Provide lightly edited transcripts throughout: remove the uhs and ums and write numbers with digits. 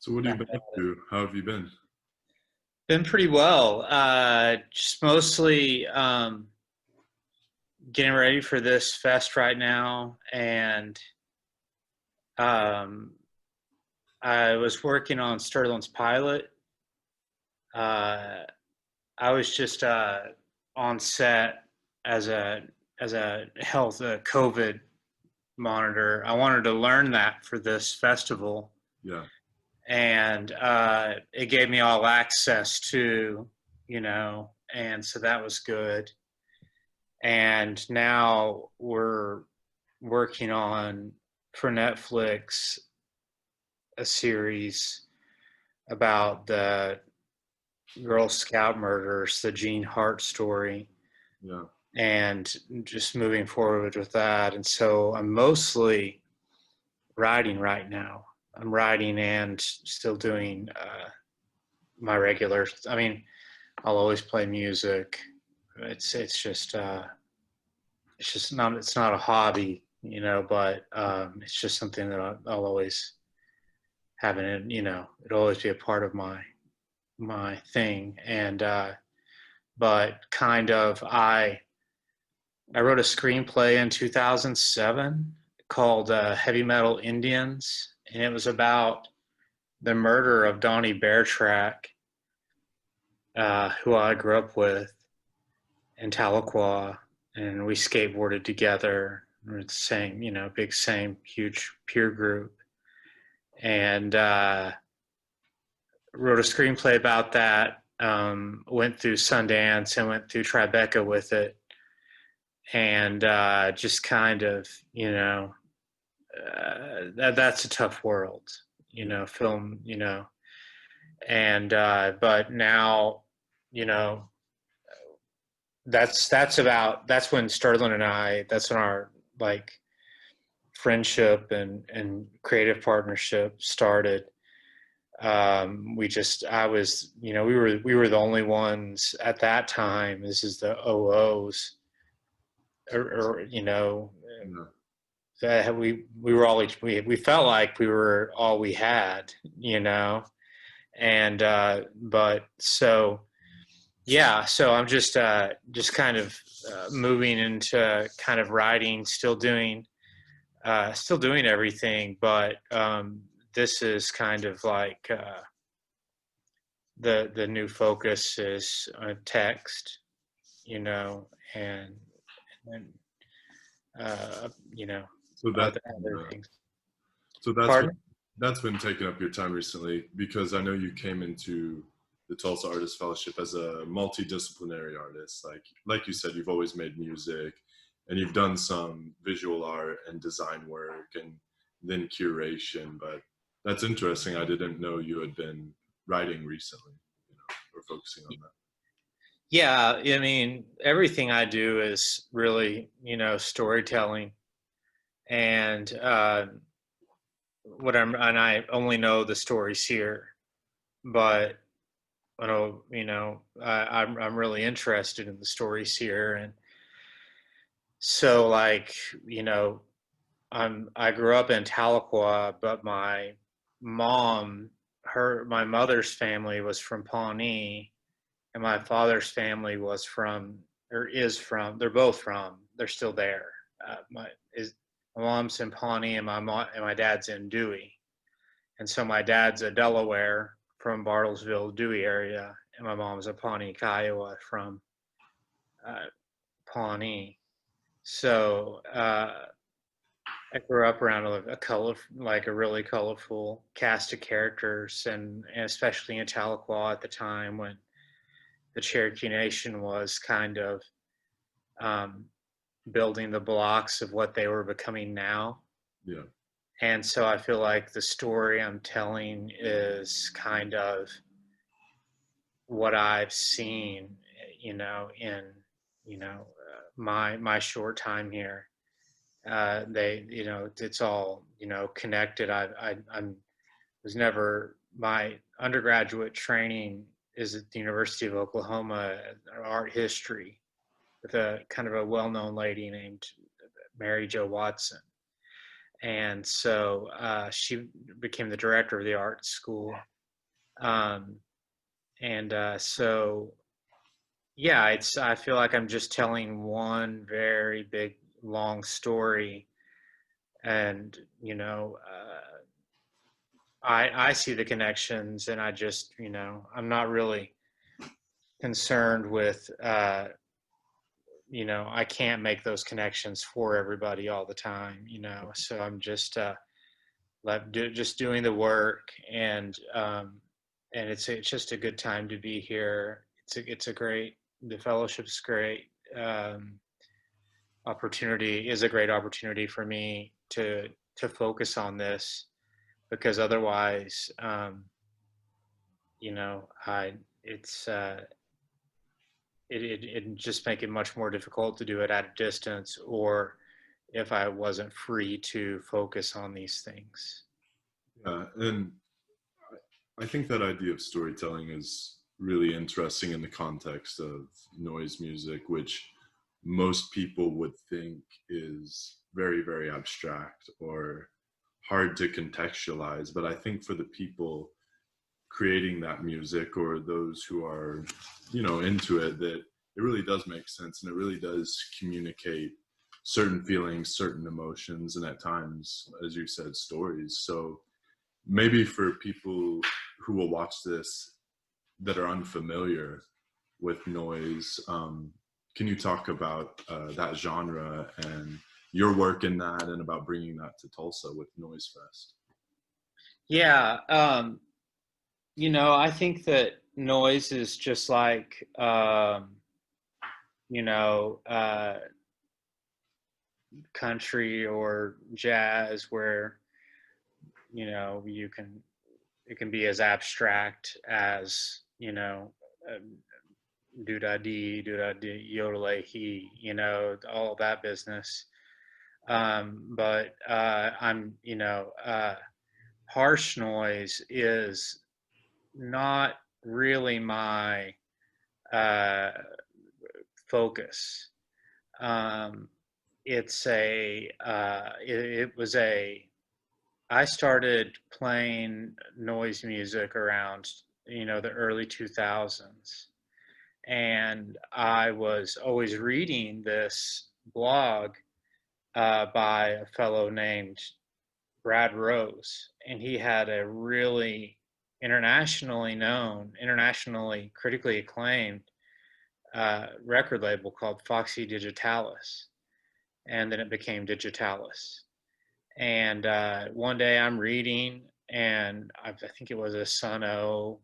So what have you been up to? How have you been? Been pretty well. Just mostly getting ready for this fest right now, and um, I was working on Sterling's pilot. Uh, I was just on set as a health COVID monitor. I wanted to learn that for this festival, Yeah. and it gave me all access to, and so that was good. And now we're working on for Netflix a series about the Girl Scout murders, the Gene Hart story, Yeah. and just moving forward with that. And so I'm mostly writing right now. I'm writing and still doing my regular. I mean, I'll always play music. It's not a hobby, but it's just something that I'll always have in it. It'll always be a part of my thing. And but kind of I wrote a screenplay in 2007 called Heavy Metal Indians, and it was about the murder of Donnie Beartrack, who I grew up with in Tahlequah, and we skateboarded together. We're the same, same huge peer group, and wrote a screenplay about that. Went through Sundance and went through Tribeca with it, and just kind of, that's a tough world, film, and but now, you know, that's when Sterling and that's when our like friendship and creative partnership started. I was, we were the only ones at that time. This is the OOs, or Yeah. that we were all we felt like we were all we had, and but so yeah, so I'm just kind of moving into kind of writing, still doing everything, but this is kind of like the new focus is text, and and uh, you know So that other things. so that's what Pardon? that's been taking up your time recently because I know you came into the Tulsa Artist Fellowship as a multidisciplinary artist. Like you said, you've always made music and you've done some visual art and design work and then curation, but that's interesting. I didn't know you had been writing recently, or focusing on that. Yeah, I mean, everything I do is really, storytelling, and and I only know the stories here, but I'm really interested in the stories here, and so like, you know, I grew up in Tahlequah, but my mother's family was from Pawnee, and my father's family was from, or is from, they're still there. My mom's in Pawnee, and my dad's in Dewey, and so my dad's a Delaware from Bartlesville, Dewey area, and my mom's a Pawnee, Kiowa from uh, Pawnee. So I grew up around like a really colorful cast of characters, and especially in Tahlequah at the time when the Cherokee Nation was kind of um, building the blocks of what they were becoming now. Yeah. And so I feel like the story I'm telling is kind of what I've seen, in my short time here. It's all connected. I'm was never my undergraduate training is at the University of Oklahoma, art history, with a kind of a well-known lady named Mary Jo Watson, and so she became the director of the art school. Um, and so yeah, I feel like I'm just telling one very big long story, and I see the connections, and I just I'm not really concerned with I can't make those connections for everybody all the time, so I'm just just doing the work, and it's just a good time to be here. It's a great, the fellowship's great. Opportunity is a great opportunity for me to focus on this, because otherwise I it's it just make it much more difficult to do it at a distance, or if I wasn't free to focus on these things. Yeah, and I think that idea of storytelling is really interesting in the context of noise music, which most people would think is very, very abstract or hard to contextualize. But I think for the people creating that music, or those who are, into it, that it really does make sense, and it really does communicate certain feelings, certain emotions, and at times, as you said, stories. So maybe for people who will watch this that are unfamiliar with noise, can you talk about that genre and your work in that, and about bringing that to Tulsa with Noise Fest? Yeah, I think that noise is just like you know uh, country or jazz, where you can it can be as abstract as do da dee, yodel he, all that business. But I'm harsh noise is not really my uh, focus. Um, it was a I started playing noise music around the early 2000s, and I was always reading this blog by a fellow named Brad Rose, and he had a really internationally known, internationally critically acclaimed record label called Foxy Digitalis, and then it became Digitalis. And one day I'm reading, and I think it was a Sun O,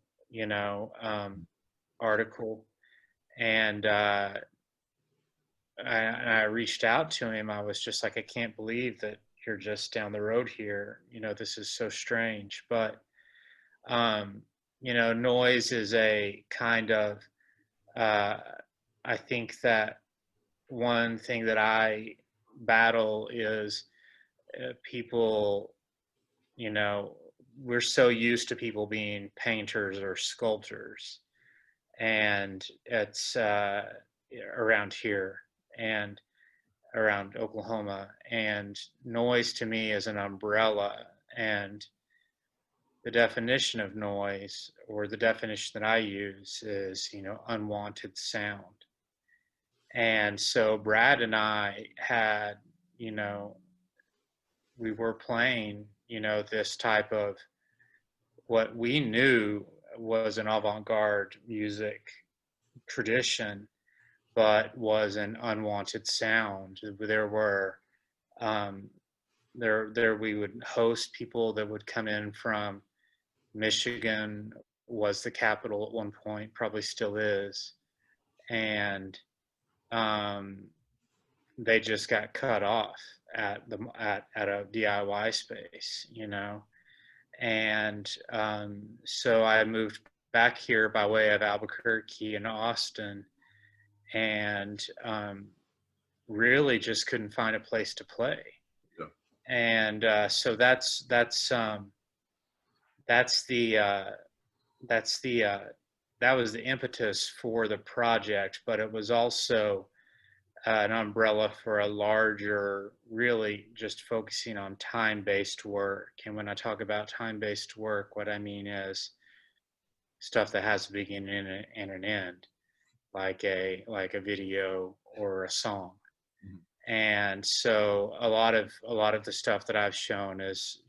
article, and I reached out to him. I was just like, I can't believe that you're just down the road here. This is so strange. But um, noise is a kind of uh, I think that one thing that I battle is people, you know, we're so used to people being painters or sculptors, and it's around here and around Oklahoma, and noise to me is an umbrella. And the definition of noise, or the definition that I use, is unwanted sound. And so Brad and I had, you know, we were playing, this type of what we knew was an avant-garde music tradition, but was an unwanted sound. There were um, there we would host people that would come in from Michigan, was the capital at one point, probably still is, and um, they just got cut off at a DIY space, and so I moved back here by way of Albuquerque and Austin, and really just couldn't find a place to play. Yeah. And so that's the that was the impetus for the project, but it was also an umbrella for a larger, really just focusing on time-based work. And when I talk about time-based work, what I mean is stuff that has a beginning and an end, like a video or a song. Mhm. And so a lot of the stuff that I've shown is,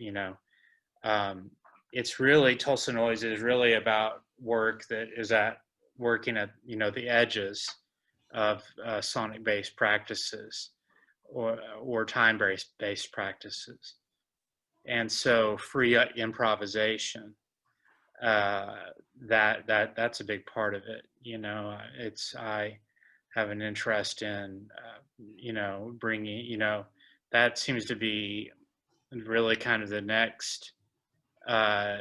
um, it's really, Tulsa Noise is really about work that is at working at, the edges of sonic based practices or time based practices. And so free improvisation, uh, that's a big part of it. It's I have an interest in, bringing, that seems to be really kind of the next uh,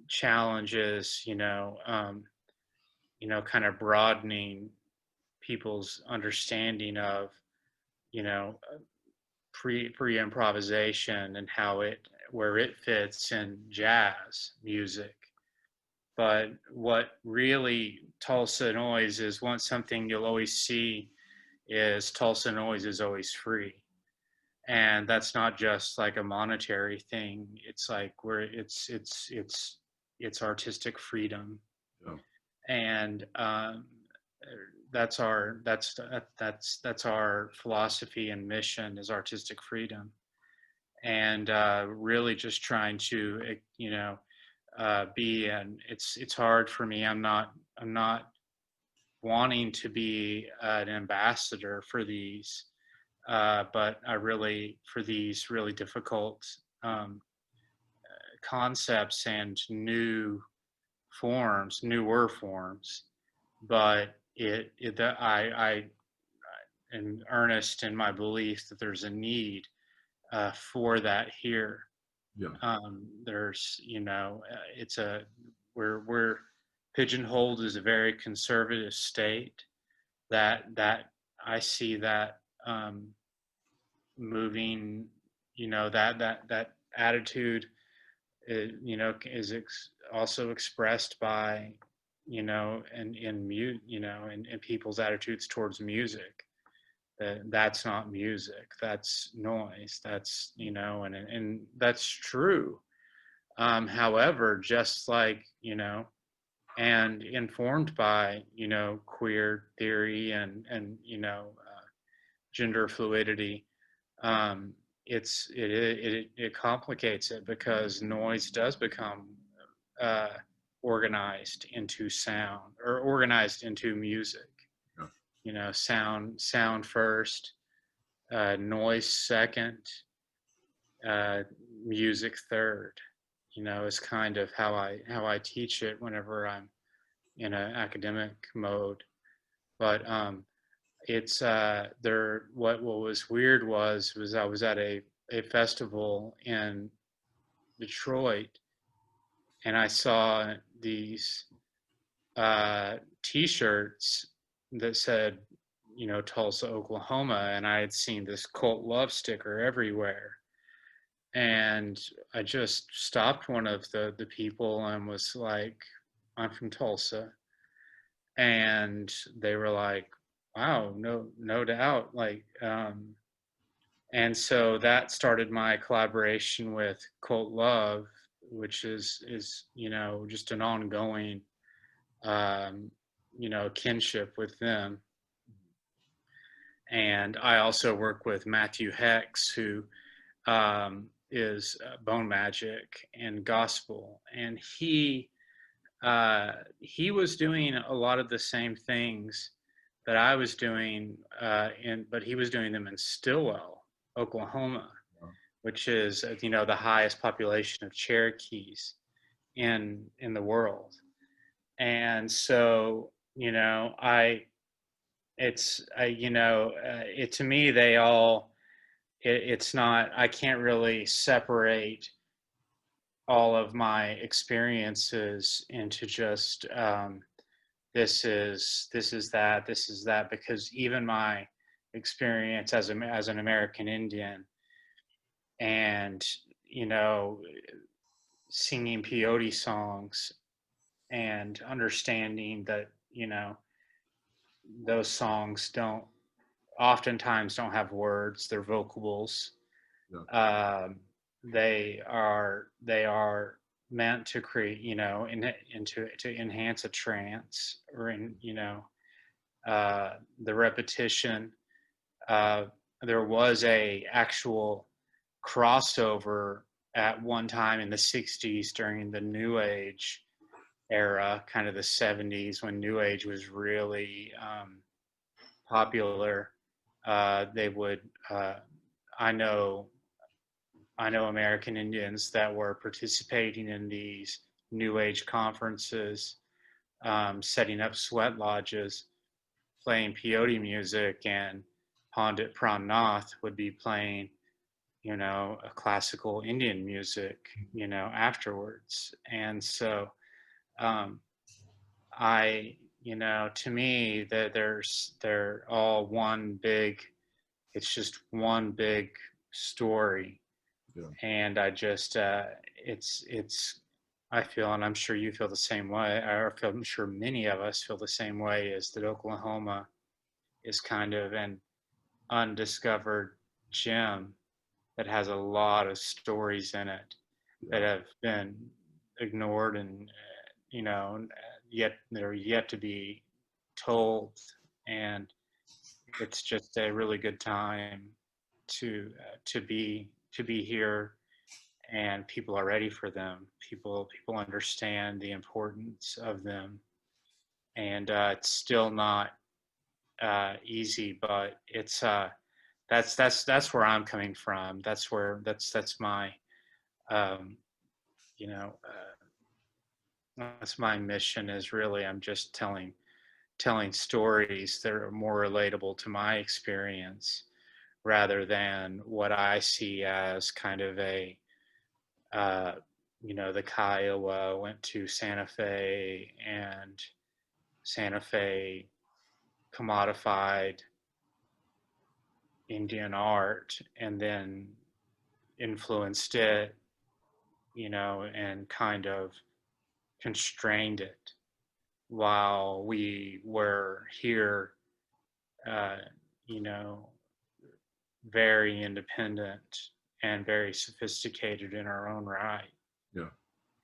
challenges, kind of broadening people's understanding of, you know, pre improvisation and where it fits in jazz music. But what really Tulsa Noise is, one something you'll always see is Tulsa Noise is always free. And that's not just like a monetary thing. It's like where it's artistic freedom. Yeah. And that's our philosophy and mission is artistic freedom. And really just trying to, be, and it's hard for me. I'm not wanting to be an ambassador for these, but I really, for these really difficult um, concepts and newer forms. But I am earnest in my belief that there's a need for that here. Yeah. There's, it's a we're pigeonholed as a very conservative state. That I see that moving, that attitude, is also expressed by, and in mute, in people's attitudes towards music. That's not music. That's noise. That's, and that's true. However, just like, and informed by, queer theory and gender fluidity, um, it complicates it because noise does become uh, organized into sound or organized into music. Yeah. Sound first, noise second, uh, music third. Is kind of how I teach it whenever I'm in an academic mode. But it's there. What was weird was I was at a festival in Detroit, and I saw these T-shirts that said, Tulsa, Oklahoma, and I had seen this cult love sticker everywhere. And I just stopped one of the people and was like, "I'm from Tulsa," and they were like, "Wow, no doubt." And so that started my collaboration with Cult Love, which is just an ongoing um, kinship with them. And I also work with Matthew Hex, who is bone magic and gospel, and he was doing a lot of the same things that I was doing, but he was doing them in Stillwell, Oklahoma, which is the highest population of Cherokees in the world. And so it to me they all it's not, I can't really separate all of my experiences into just this is that, because even my experience as an American Indian and singing peyote songs and understanding that those songs don't oftentimes don't have words. They're vocables. Um, they are meant to create, to enhance a trance, or the repetition. Uh, there was a actual crossover at one time in the 60s during the New Age era, kind of the 70s, when New Age was really popular. They would, I know, American Indians that were participating in these New Age conferences, setting up sweat lodges, playing peyote music, and Pandit Pramnath would be playing, a classical Indian music, afterwards. And so, um, to me, that they're all one big. It's just one big story, Yeah. and I just, it's. I feel, and I'm sure you feel the same way. I'm sure many of us feel the same way. Is that Oklahoma is kind of an undiscovered gem that has a lot of stories in it that have been ignored, and yet they're yet to be told. And it's just a really good time to be here, and people are ready for them. People understand the importance of them, and it's still not easy, but it's that's where I'm coming from. That's my um, you know that's my mission. Is really, I'm just telling stories that are more relatable to my experience, rather than what I see as kind of a uh, the Kiowa went to Santa Fe, and Santa Fe commodified Indian art and then influenced it, and kind of constrained it, while we were here, uh, you know, very independent and very sophisticated in our own right. Yeah.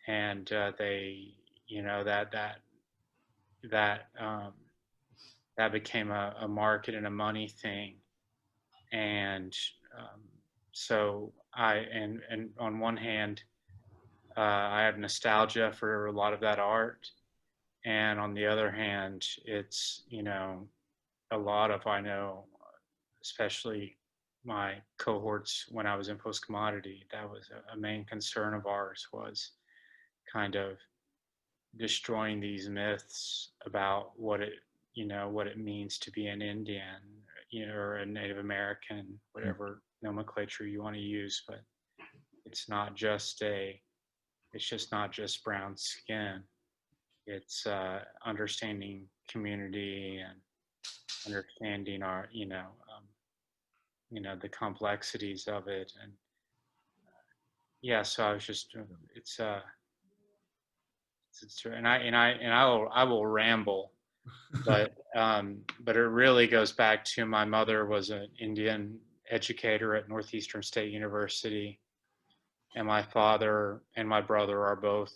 And they, that that became a market and a money thing. And um, so and on one hand, I have nostalgia for a lot of that art, and on the other hand, it's, a lot of, I know, especially my cohorts when I was in post commodity, that was a main concern of ours, was kind of destroying these myths about what it means to be an Indian, or a Native American, whatever nomenclature you want to use. But it's not just it's just not just brown skin. It's understanding community, and understanding our, the complexities of it. And yeah, so I was just, I will ramble, but it really goes back to, my mother was an Indian educator at Northeastern State University, and my father and my brother are both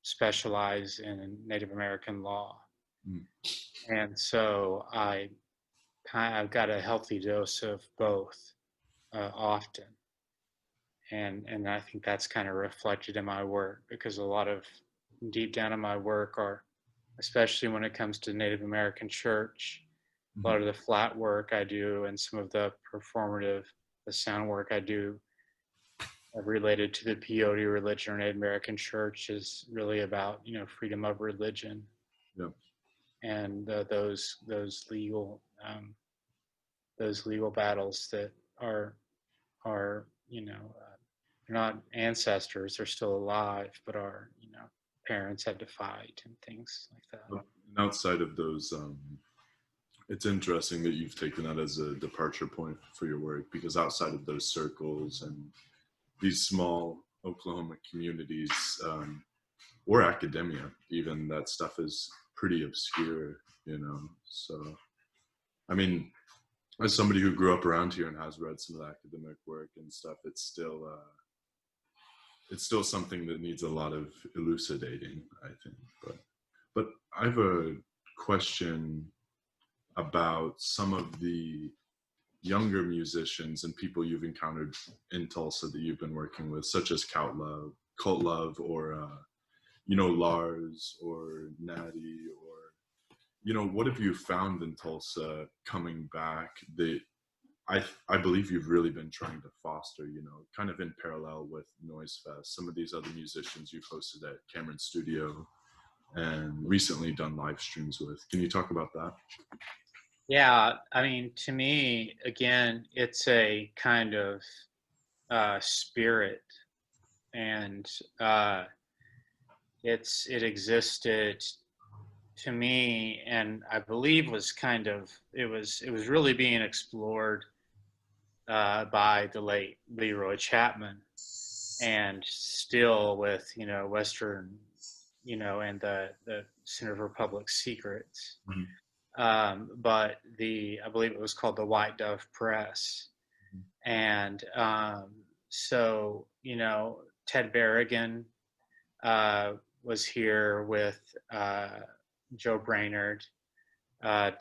specialized in Native American law. Mm. And so I've got a healthy dose of both often. And I think that's kind of reflected in my work, because a lot of, deep down in my work, are, especially when it comes to Native American church, a lot of the flat work I do, and some of the performative, the sound work I do, related to the peyote religion or Native American church, is really about, freedom of religion. Yeah. And those legal battles that are they're not ancestors, they're still alive, but our, parents had to fight, and things like that. And outside of those, it's interesting that you've taken that as a departure point for your work, because outside of those circles and these small Oklahoma communities, or academia, even, that stuff is pretty obscure, so I mean, as somebody who grew up around here and has read some of the academic work and stuff, it's still something that needs a lot of elucidating, I think. But I have a question about some of the younger musicians and people you've encountered in Tulsa that you've been working with, such as Cult Love, or Lars or Natty, or what have you found in Tulsa coming back that I believe you've really been trying to foster, kind of in parallel with Noise Fest, some of these other musicians you've hosted at Cameron's studio and recently done live streams with. Can you talk about that? Yeah, I mean, to me, again, it's a kind of spirit, and it existed to me, and I believe it was really being explored by the late Leroy Chapman, and still with Western, and the Center for Public Secrets. Mhm. But I believe it was called the White Dove Press. And so, Ted Berrigan was here with Joe Brainerd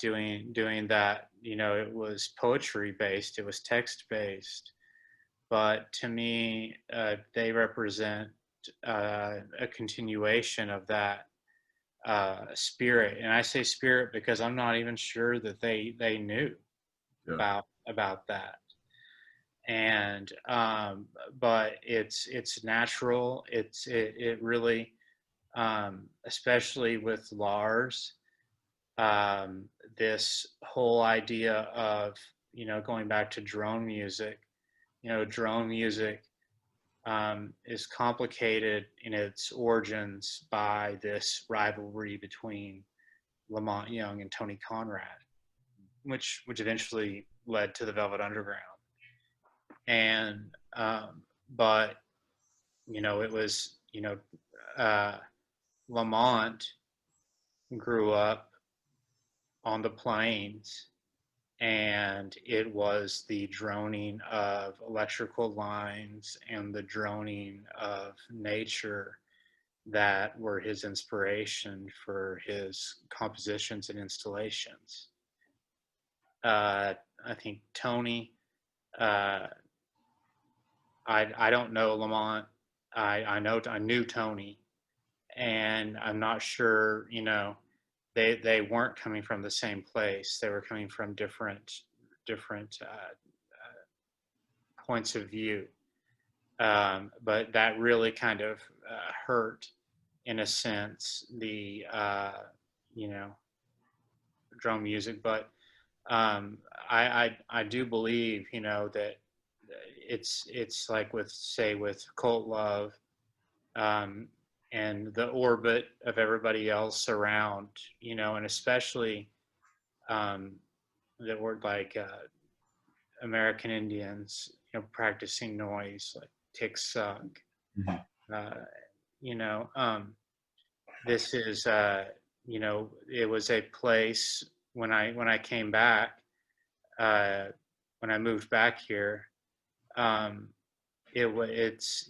doing that. It was poetry based, it was text based. But to me, they represent a continuation of that spirit. And I say spirit because I'm not even sure that they knew Yeah. about that. And but it's natural. It really, especially with Lars, this whole idea of going back to drone music. Drone music is complicated in its origins by this rivalry between Lamont Young and Tony Conrad, which eventually led to the Velvet Underground. And but it was Lamont grew up on the plains, and it was the droning of electrical lines and the droning of nature that were his inspiration for his compositions and installations. I think Tony, I don't know Lamont. I knew Tony, and I'm not sure. They weren't coming from the same place. They were coming from different points of view. But that really kind of hurt, in a sense, the drum music. But I do believe that it's like with Cult Love, and the orbit of everybody else around, and especially that were like American Indians, practicing noise, like tick suck. Uh, this is, it was a place when I came back, when I moved back here. It's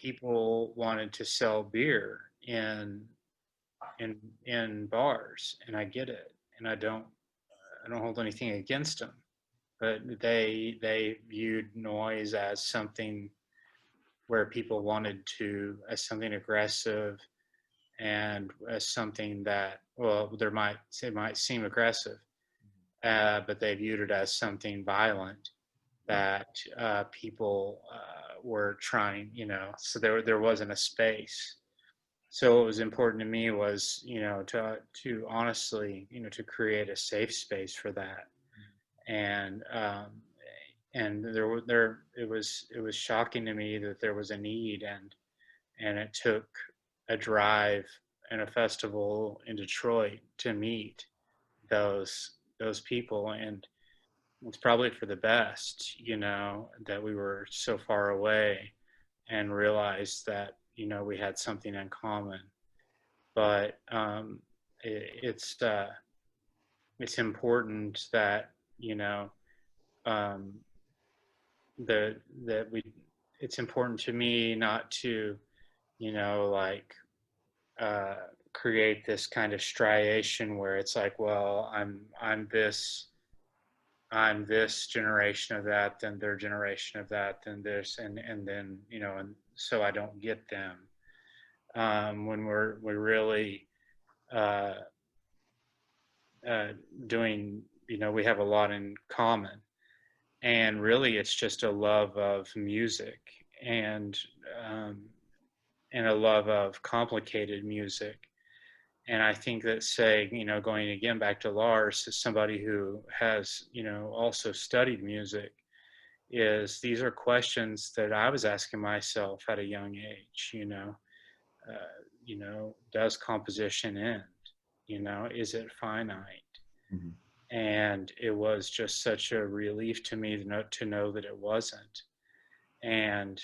people wanted to sell beer in bars, and I get it, and I don't hold anything against them, but they viewed noise as something where people wanted to, as something aggressive, and as something that, well, it might seem aggressive, but they viewed it as something violent that people were trying, so there wasn't a space. So what was important to me was, to honestly, to create a safe space for that. And it was shocking to me that there was a need, and it took a drive and a festival in Detroit to meet those people. And it's probably for the best, that we were so far away, and realized that, we had something in common. But it's it's important that, you know, um, that we, it's important to me not to, you know, like, uh, create this kind of striation where it's like, well, I'm this generation of that, then their generation of that, then this, and then, you know, and so I don't get them. When we're really uh, uh, doing, you know, we have a lot in common, and really it's just a love of music, and um, and a love of complicated music. And I think that, say, you know, going again back to Lars, as somebody who has, you know, also studied music, is these are questions that I was asking myself at a young age, you know, does composition end? You know, is it finite? Mm-hmm. And it was just such a relief to me to know that it wasn't. And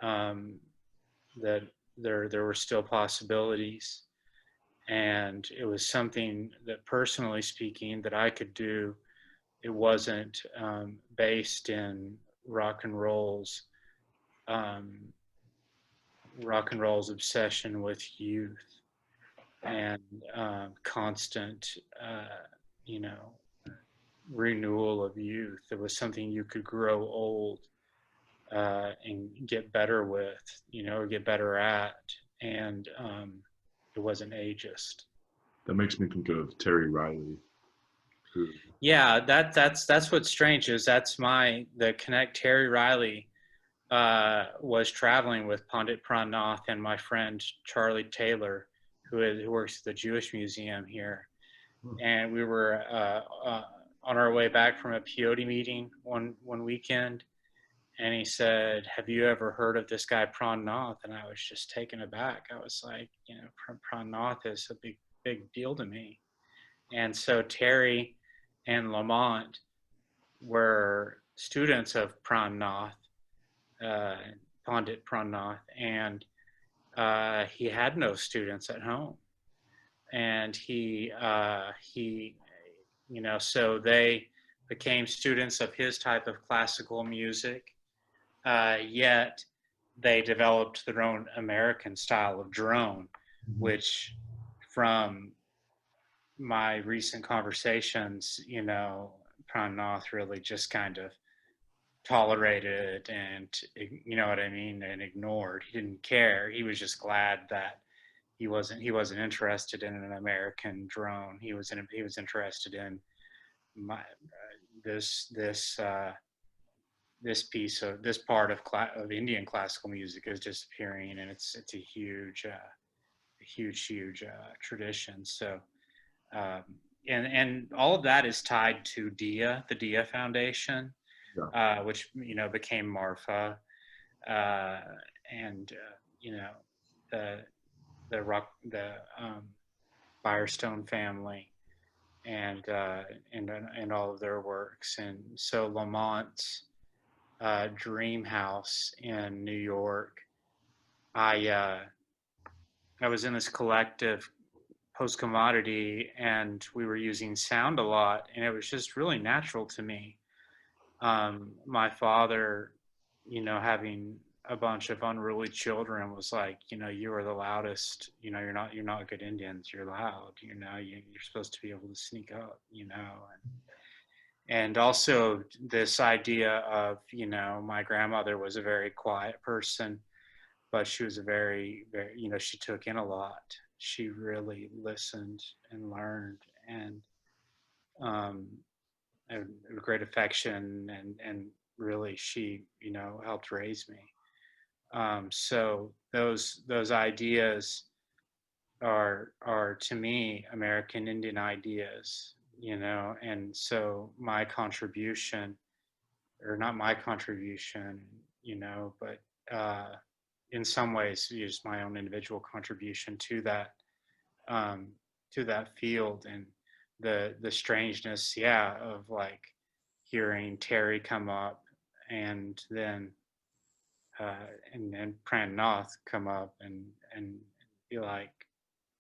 um, that there were still possibilities. And it was something that, personally speaking, that I could do. It wasn't based in rock and roll's um, rock and roll's obsession with youth and constant, you know, renewal of youth. It was something you could grow old and get better with, you know, or get better at, and it wasn't ageist. That makes me think of Terry Riley, who, Yeah, that's what's strange, is that's the connect. Terry Riley was traveling with Pandit Pran Nath and my friend Charlie Taylor, who works at the Jewish Museum here, and we were on our way back from a peyote meeting one weekend, and he said, "Have you ever heard of this guy Pran Nath?" And I was just taken aback. I was like, you know, Pran Nath is a big deal to me. And so Terry and Lamont were students of Pran Nath, uh, Pandit Pran Nath, and he had no students at home, and he, you know, so they became students of his type of classical music. Yet they developed their own American style of drone, which, from my recent conversations, you know, Pran Nath really just kind of tolerated and, you know what I mean, and ignored. He didn't care. He was just glad that he wasn't interested in an American drone. He was interested in my this this part of Indian classical music is disappearing, and it's a huge tradition. So um, and all of that is tied to DIA, the DIA Foundation, yeah, which, you know, became Marfa, uh, and you know, the the Firestone family, and and all of their works. And so Lamont's Dream House in New York, I I was in this collective post commodity, and we were using sound a lot, and it was just really natural to me. My father, you know, having a bunch of unruly children, was like, you know, you are the loudest. You know, you're not good Indians. You're loud. You know, you're supposed to be able to sneak up. You know, and also this idea of, you know, my grandmother was a very quiet person, but she was a very, you know, she took in a lot. She really listened and learned, and um, a great affection, and really she, you know, helped raise me. So those ideas are to me American Indian ideas, you know, and so my contribution, or not my contribution, you know, but in some ways just my own individual contribution um, to that field, and the strangeness, yeah, of like hearing Terry come up, and then and then Pran Nath come up, and be like,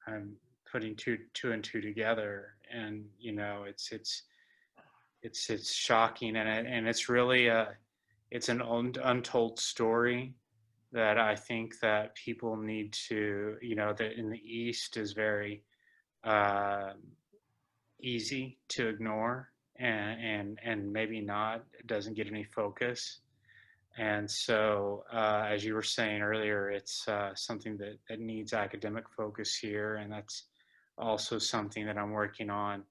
I'm putting two and two together, and it's shocking, and it's really it's an untold story that I think that people need to, that in the East is very uh, easy to ignore, and maybe not, it doesn't get any focus. And so, as you were saying earlier, it's something that needs academic focus here, and that's also something that I'm working on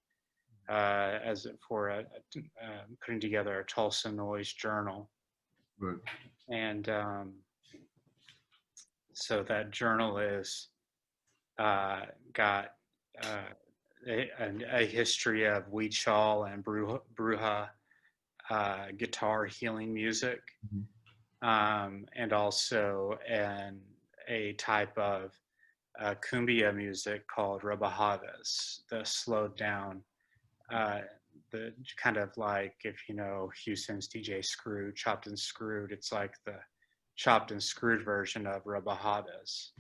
as for putting together a Tulsa Noise Journal. Right. And so that journal is got a history of Weechal and Bruja guitar healing music, and also a type of cumbia music called rebajadas, the slowed down, the kind of like, if you know Houston's DJ Screw, Chopped and Screwed, it's like the chopped and screwed version of rebajadas.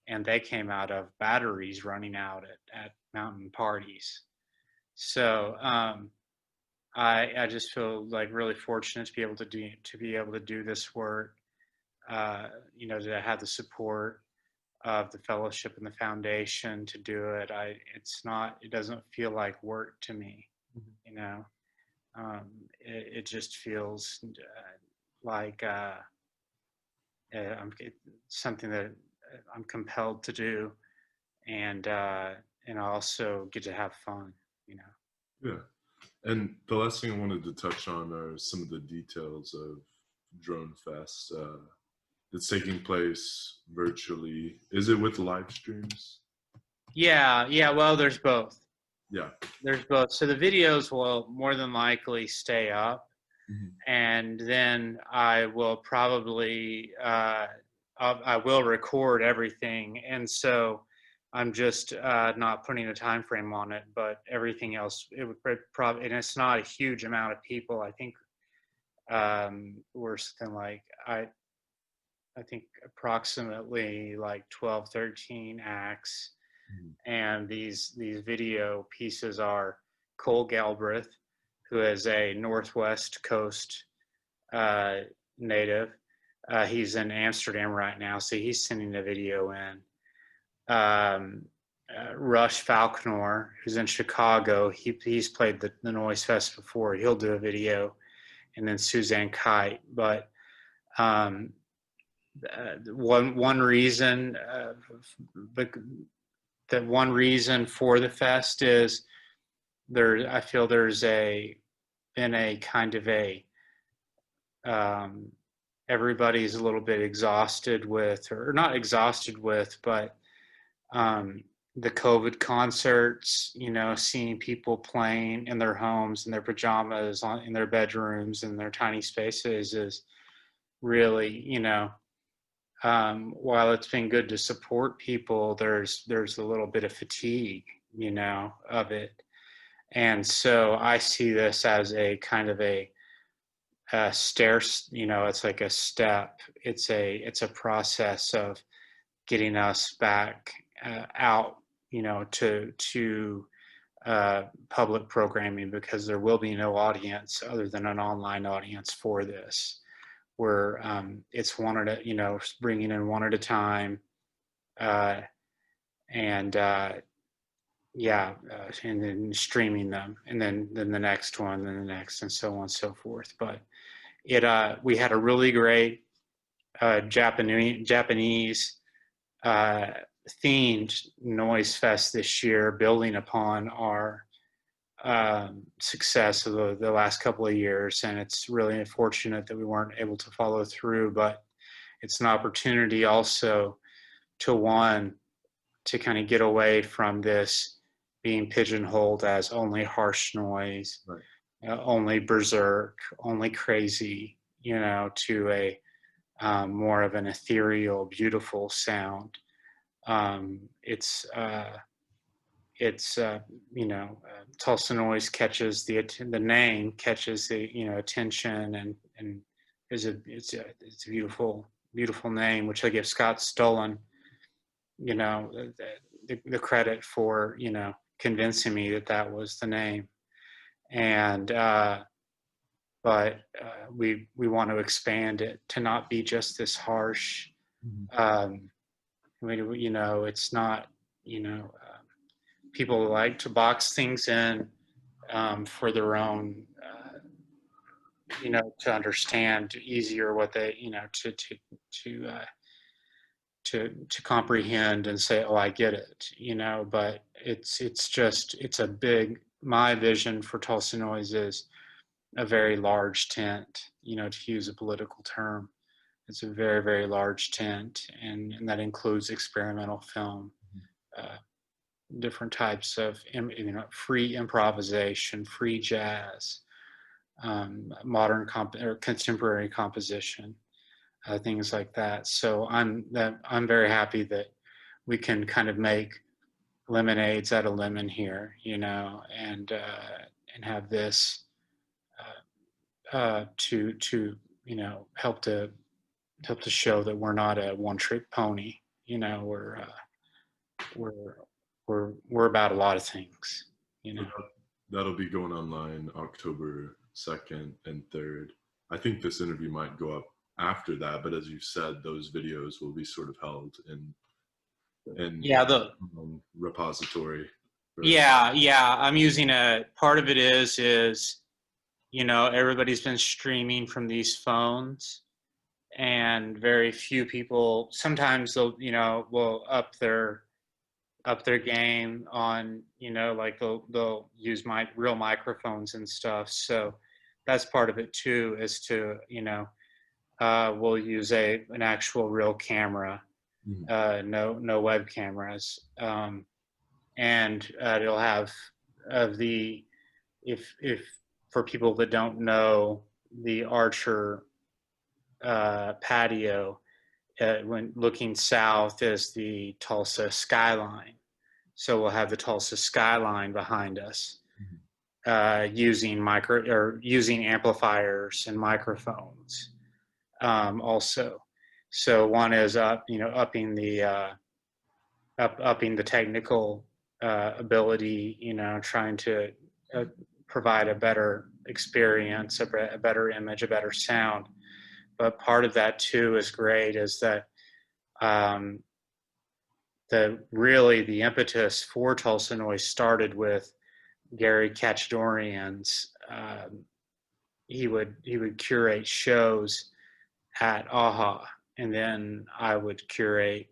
And they came out of batteries running out at mountain parties. So I just feel like really fortunate to be able to do this work. To have the support of the fellowship and the foundation to do it. It doesn't feel like work to me. It just feels like something that I'm compelled to do, and I also get to have fun. Yeah. And the last thing I wanted to touch on are some of the details of Drone Fest that's taking place virtually. Is it with live streams? Yeah. Well, there's both. Yeah. There's both. So the videos will more than likely stay up, and then I will probably I will record everything, and so I'm just not putting a time frame on it, but everything else, it would probably, and it's not a huge amount of people. I think we're something like, I think approximately like 12, 13 acts. And these video pieces are Cole Galbraith, who is a Northwest Coast native. He's in Amsterdam right now, so he's sending a video in. Rush Falconer, who's in Chicago, he's played the Noise Fest before. He'll do a video, and then Suzanne Kite. But one reason one reason for the fest is I feel there's been a kind of everybody's a little bit exhausted with, or not exhausted with, but the COVID concerts, seeing people playing in their homes, in their pajamas, in their bedrooms, in their tiny spaces is really, while it's been good to support people, there's a little bit of fatigue, of it. And so I see this as a kind of a stair, it's like a step. It's a process of getting us back out, to public programming, because there will be no audience other than an online audience for this, where it's bringing in one at a time, and then streaming them, and then the next one, and the next, and so on and so forth. But we had a really great Japanese themed Noise Fest this year, building upon our success of the last couple of years. And it's really unfortunate that we weren't able to follow through, but it's an opportunity also to kind of get away from this being pigeonholed as only harsh noise, right, only berserk, only crazy, to a more of an ethereal, beautiful sound. Tulsa Noise catches the name catches the attention, and it's a beautiful name, which I give Scott Stolen. the credit for, you know, convincing me that that was the name. And but we want to expand it to not be just this harsh. I mean, you know, it's not, you know, people like to box things in for their own, you know, to understand easier what they, you know, to comprehend and say, oh, I get it, you know. But it's a big. My vision for Tulsa Noise is a very large tent, you know, to use a political term. It's a very, very large tent, and that includes experimental film, different types of, you know, free improvisation, free jazz, modern or contemporary composition, things like that. So I'm very happy that we can kind of make lemonades out of lemon here, you know, and have this to you know, help to show that we're not a one-trick pony. You know, we're about a lot of things. You know, that'll be going online October 2nd and 3rd. I think this interview might go up after that, but as you said, those videos will be sort of held in yeah, the repository. yeah. I'm using a part of it is you know, everybody's been streaming from these phones, and very few people, sometimes they'll, you know, will up their game on, you know, like they'll use real microphones and stuff. So that's part of it too, is to, you know, we'll use an actual real camera, no web cameras, and it'll have if for people that don't know, the Archer patio, when looking south, is the Tulsa skyline. So we'll have the Tulsa skyline behind us, using amplifiers and microphones, also. So one is you know, upping the technical ability, you know, trying to provide a better experience, a better image, a better sound. But part of that too is great, is that the impetus for Tulsa Noise started with Gary Katchdorian's. He would curate shows at AHA, and then I would curate,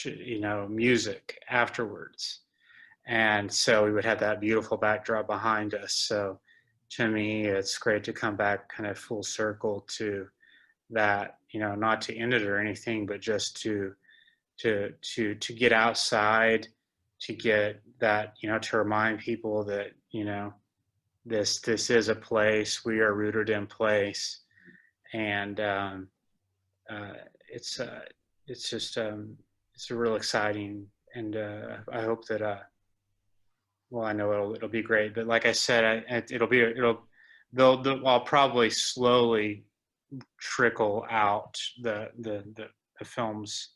you know, music afterwards. And so we would have that beautiful backdrop behind us. So to me, it's great to come back kind of full circle to that, you know, not to end it or anything, but just to get outside, to get that, you know, to remind people that, you know, this is a place, we are rooted in place. And it's just it's a real exciting, and I hope that well, I know it'll be great, but like I said, I'll probably slowly trickle out the films.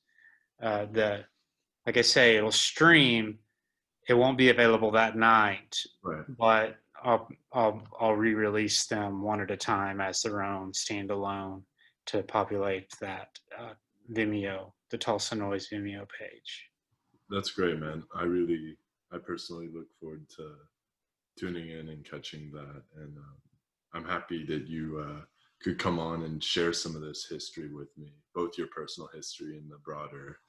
Like I say, it'll stream. It won't be available that night, right, but I'll re-release them one at a time as their own standalone to populate that Vimeo, the Tulsa Noise Vimeo page. That's great, man. I personally look forward to tuning in and catching that, and I'm happy that you could come on and share some of this history with me, both your personal history and the broader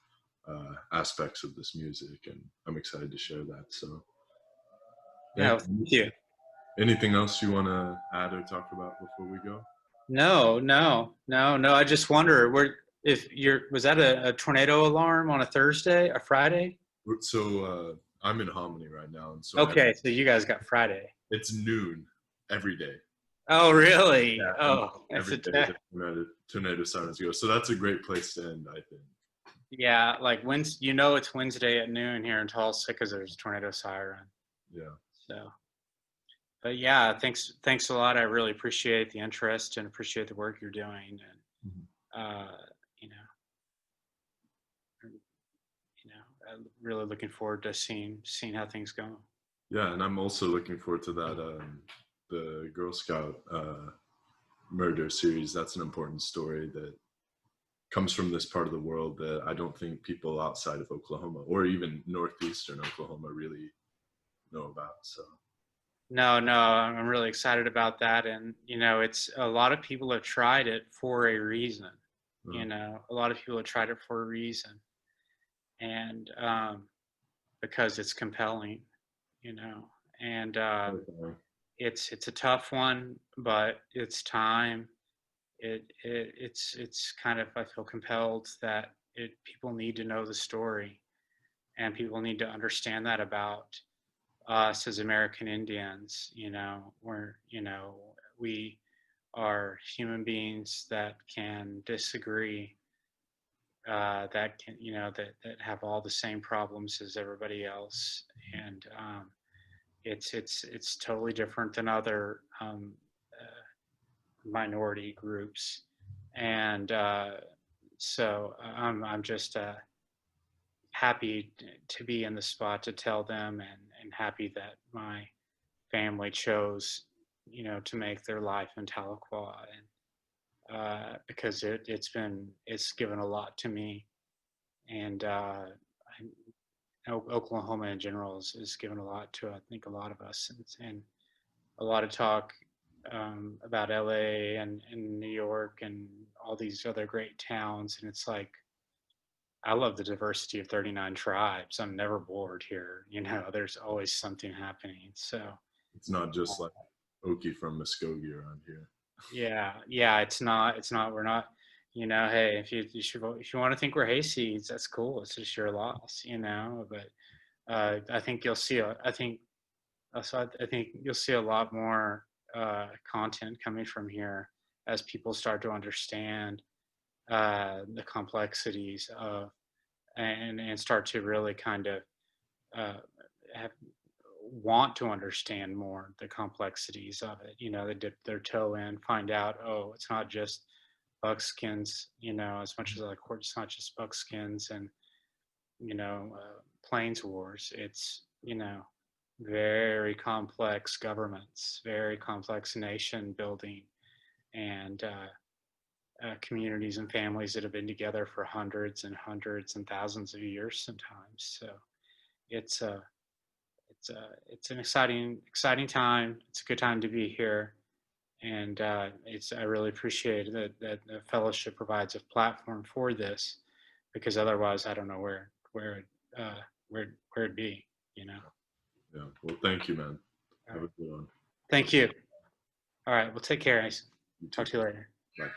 aspects of this music, and I'm excited to share that. So thank you. Anything else you want to add or talk about before we go? No. I just wonder, was that a tornado alarm on a Thursday or Friday? So I'm in Hominy right now, and so okay, so you guys got Friday. It's noon every day. Oh, really? Yeah, oh, every day tornado sirens go. So that's a great place to end, I think. Yeah, like you know, it's Wednesday at noon here in Tulsa because there's a tornado siren. Yeah. So, but yeah, thanks a lot. I really appreciate the interest and appreciate the work you're doing, and you know, really looking forward to seeing how things go. Yeah, and I'm also looking forward to that the Girl Scout murder series. That's an important story that comes from this part of the world that I don't think people outside of Oklahoma or even northeastern Oklahoma really know about. So No, I'm really excited about that. And, it's a lot of people have tried it for a reason. A lot of people have tried it for a reason. And because it's compelling, and it's a tough one, but it's time. It's kind of, I feel compelled that people need to know the story, and people need to understand that about us as American Indians. We are human beings that can disagree, that can, that have all the same problems as everybody else, and it's totally different than other minority groups, and so I'm just happy to be in the spot to tell them, and happy that my family chose, to make their life in Tahlequah, and because it's given a lot to me, and Oklahoma in general is given a lot to, I think, a lot of us, and a lot of talk about LA and New York and all these other great towns, and it's like, I love the diversity of 39 tribes. I'm never bored here. There's always something happening. So it's not just like Okie from Muskogee around here. yeah, it's not. We're not. Hey, if you want to think we're hayseeds, that's cool. It's just your loss. But I think you'll see. I think you'll see a lot more content coming from here as people start to understand the complexities of, and start to really kind of want to understand more the complexities of it. They dip their toe in, find out, oh, it's not just buckskins, as much as I like, it's not just buckskins and, plains wars. It's, very complex governments, very complex nation building, and communities and families that have been together for hundreds and hundreds and thousands of years sometimes. So it's an exciting time. It's a good time to be here, and I really appreciate that the fellowship provides a platform for this, because otherwise I don't know where it'd be. Yeah. Well, thank you, man. Have a good one. Thank you. All right. Well, take care, Ace. Talk to you later. Bye.